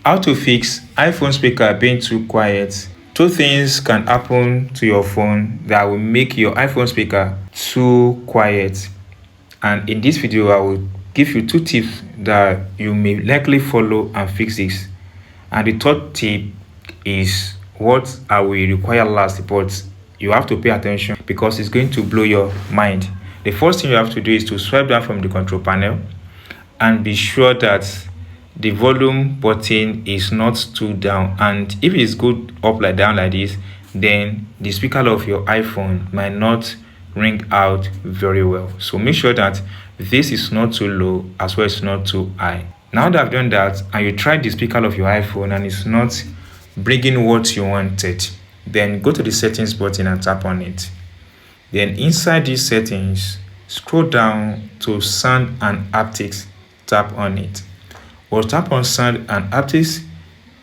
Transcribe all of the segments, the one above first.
How to fix iPhone speaker being too quiet. Two things can happen to your phone that will make your iPhone speaker too quiet. And in this video, I will give you two tips that you may likely follow and fix this. And the third tip is what I will require last, but you have to pay attention because it's going to blow your mind. The first thing you have to do is to swipe down from the control panel and be sure that the volume button is not too down, and if it is good up like down like this, then the speaker of your iPhone might not ring out very well. So make sure that this is not too low as well as not too high. Now that I've done that and you tried the speaker of your iPhone and it's not bringing what you wanted, then go to the settings button and tap on it. Then inside these settings, scroll down to sound and haptics, tap on it. Or tap on sound and haptics.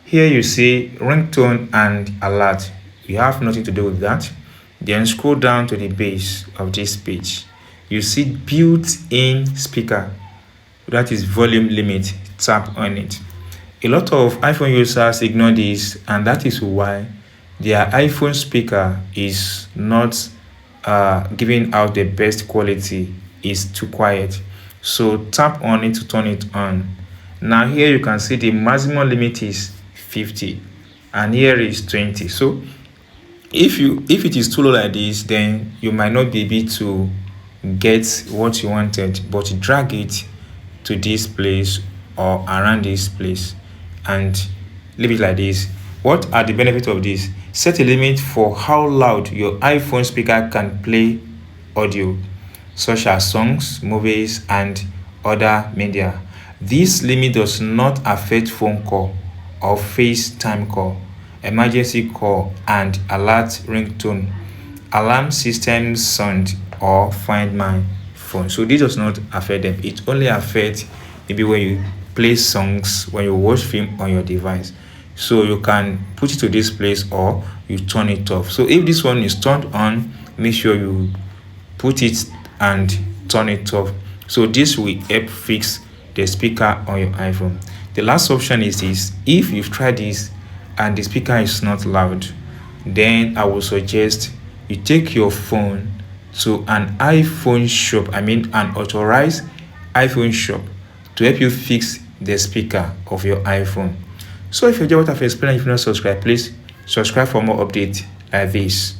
Here you see ringtone and alert. You have nothing to do with that. Then scroll down to the base of this page. You see built-in speaker, that is volume limit. Tap on it. A lot of iPhone users ignore this, and that is why their iPhone speaker is not giving out the best quality. It's too quiet. So tap on it to turn it on. Now here you can see the maximum limit is 50 and here is 20. So if it is too low like this, then you might not be able to get what you wanted, but drag it to this place or around this place and leave it like this. What are the benefits of this? Set a limit for how loud your iPhone speaker can play audio, such as songs, movies, and other media. This limit does not affect phone call or FaceTime call, emergency call, and alert ringtone, alarm system sound, or find my phone. So this does not affect them. It only affects maybe when you play songs, when you watch film on your device. So you can put it to this place or you turn it off. So if this one is turned on, make sure you put it and turn it off. So this will help fix the speaker on your iPhone. The last option is this. If you've tried this and the speaker is not loud, then I will suggest you take your phone to an iPhone shop, an authorized iPhone shop, to help you fix the speaker of your iPhone. So if you enjoyed what I've explained, if you're not subscribed, please subscribe for more updates like this.